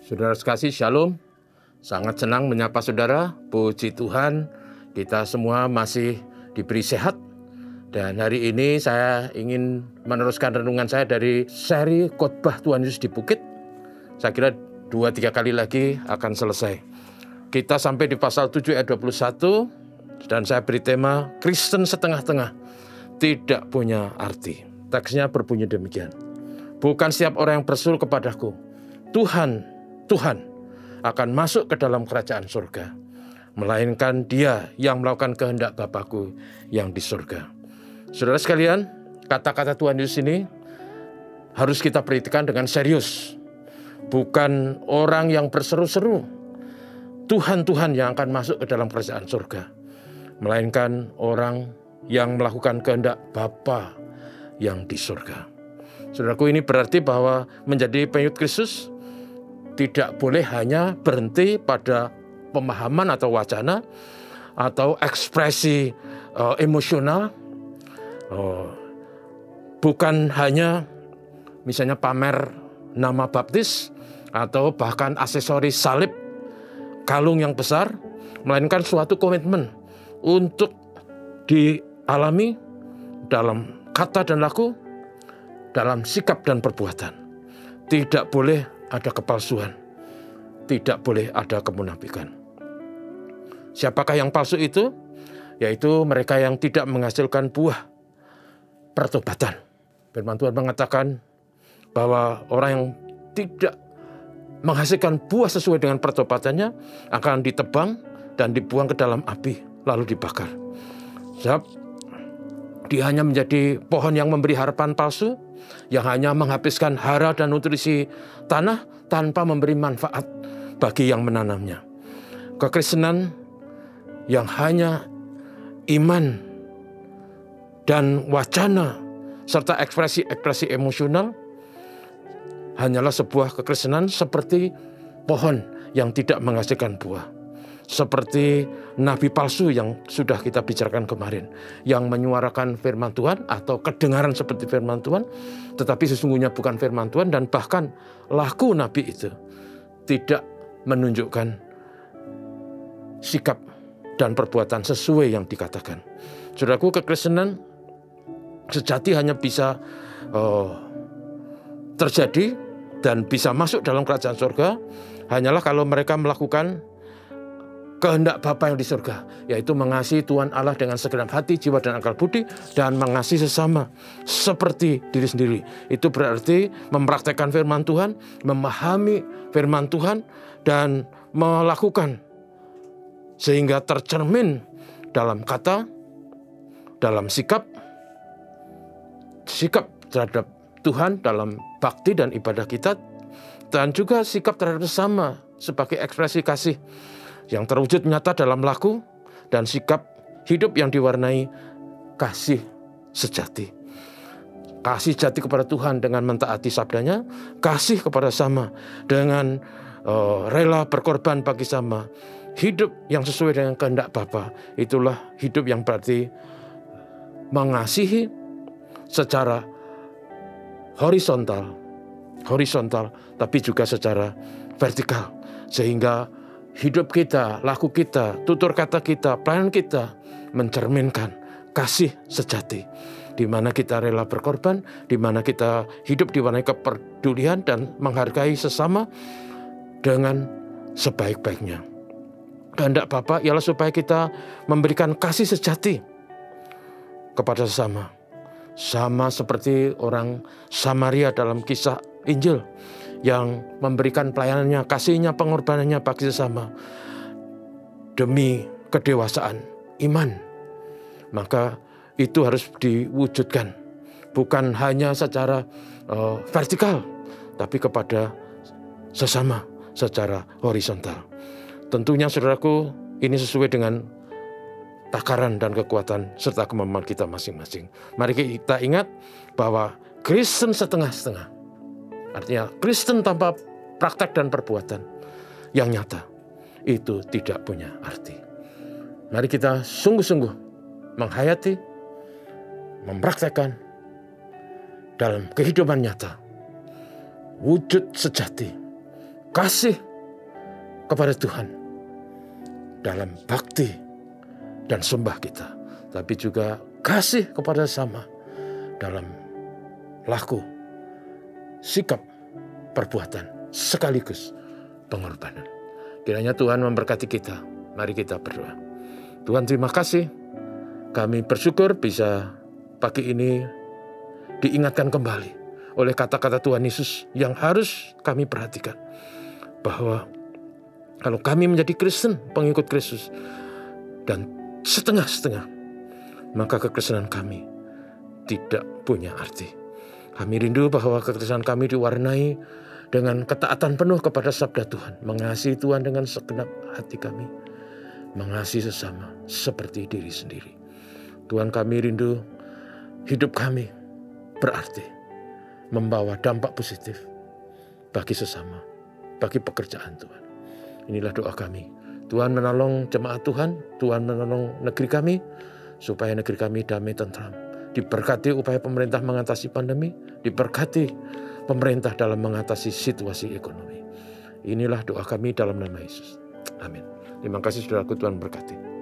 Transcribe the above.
Saudara sekasih, Shalom. Sangat senang menyapa saudara. Puji Tuhan, kita semua masih diberi sehat. Dan hari ini saya ingin meneruskan renungan saya dari seri khotbah Tuhan Yesus di Bukit. Saya kira 2-3 kali lagi akan selesai. Kita sampai di pasal 7 ayat 21. Dan saya beri tema, Kristen setengah-tengah tidak punya arti. Teksnya berbunyi demikian. Bukan setiap orang yang berseru kepadaku, Tuhan akan masuk ke dalam kerajaan surga, melainkan dia yang melakukan kehendak Bapa-Ku yang di surga. Saudara sekalian, kata-kata Tuhan Yesus ini harus kita perhatikan dengan serius. Bukan orang yang berseru-seru, Tuhan yang akan masuk ke dalam kerajaan surga, melainkan orang yang melakukan kehendak Bapa yang di surga. Saudaraku, ini berarti bahwa menjadi pengikut Kristus tidak boleh hanya berhenti pada pemahaman atau wacana atau ekspresi emosional. Bukan hanya misalnya pamer nama baptis atau bahkan aksesoris salib, kalung yang besar, melainkan suatu komitmen untuk dialami dalam kata dan laku, dalam sikap dan perbuatan. Tidak boleh ada kepalsuan, tidak boleh ada kemunafikan. Siapakah yang palsu itu? Yaitu mereka yang tidak menghasilkan buah pertobatan. Firman Tuhan mengatakan bahwa orang yang tidak menghasilkan buah sesuai dengan pertobatannya akan ditebang dan dibuang ke dalam api, lalu dibakar. Sebab dia hanya menjadi pohon yang memberi harapan palsu, yang hanya menghabiskan hara dan nutrisi tanah tanpa memberi manfaat bagi yang menanamnya. Kekristenan yang hanya iman dan wacana serta ekspresi emosional hanyalah sebuah kekristenan seperti pohon yang tidak menghasilkan buah. Seperti nabi palsu yang sudah kita bicarakan kemarin, yang menyuarakan firman Tuhan atau kedengaran seperti firman Tuhan, tetapi sesungguhnya bukan firman Tuhan, dan bahkan laku nabi itu tidak menunjukkan sikap dan perbuatan sesuai yang dikatakan. Saudaraku, kekristenan sejati hanya bisa terjadi dan bisa masuk dalam kerajaan surga hanyalah kalau mereka melakukan kehendak Bapa yang di surga, yaitu mengasihi Tuhan Allah dengan segenap hati, jiwa, dan akal budi, dan mengasihi sesama seperti diri sendiri. Itu berarti mempraktekkan firman Tuhan, memahami firman Tuhan, dan melakukan sehingga tercermin dalam kata, dalam sikap terhadap Tuhan dalam bakti dan ibadah kita, dan juga sikap terhadap sesama sebagai ekspresi kasih yang terwujud nyata dalam laku dan sikap hidup yang diwarnai kasih sejati. Kasih sejati kepada Tuhan dengan mentaati sabdanya, kasih kepada sama dengan rela berkorban bagi sama. Hidup yang sesuai dengan kehendak Bapa, itulah hidup yang berarti mengasihi secara horizontal tapi juga secara vertikal, sehingga hidup kita, laku kita, tutur kata kita, pelayanan kita mencerminkan kasih sejati, di mana kita rela berkorban, di mana kita hidup diwarnai kepedulian dan menghargai sesama dengan sebaik-baiknya. Kehendak Bapa ialah supaya kita memberikan kasih sejati kepada sesama, sama seperti orang Samaria dalam kisah Injil yang memberikan pelayanannya, kasihnya, pengorbanannya bagi sesama demi kedewasaan iman. Maka itu harus diwujudkan, bukan hanya secara vertikal, tapi kepada sesama secara horizontal. Tentunya saudaraku, ini sesuai dengan takaran dan kekuatan serta kemampuan kita masing-masing. Mari kita ingat bahwa Kristen setengah-setengah, artinya Kristen tanpa praktek dan perbuatan yang nyata, itu tidak punya arti. Mari kita sungguh-sungguh menghayati, mempraktekkan dalam kehidupan nyata wujud sejati kasih kepada Tuhan dalam bakti dan sembah kita, tapi juga kasih kepada sesama dalam laku, sikap, perbuatan, sekaligus pengorbanan. Kiranya Tuhan memberkati kita. Mari kita berdoa. Tuhan, terima kasih. Kami bersyukur bisa pagi ini diingatkan kembali oleh kata-kata Tuhan Yesus yang harus kami perhatikan. Bahwa kalau kami menjadi Kristen, pengikut Kristus, dan setengah-setengah, maka kekristenan kami tidak punya arti. Kami rindu bahwa kekristenan kami diwarnai dengan ketaatan penuh kepada sabda Tuhan, mengasihi Tuhan dengan segenap hati kami, mengasihi sesama seperti diri sendiri. Tuhan, kami rindu hidup kami berarti, membawa dampak positif bagi sesama, bagi pekerjaan Tuhan. Inilah doa kami. Tuhan menolong jemaat Tuhan, Tuhan menolong negeri kami, supaya negeri kami damai tentram. Diberkati upaya pemerintah mengatasi pandemi, diberkati pemerintah dalam mengatasi situasi ekonomi. Inilah doa kami dalam nama Yesus. Amin. Terima kasih saudaraku, Tuhan berkati.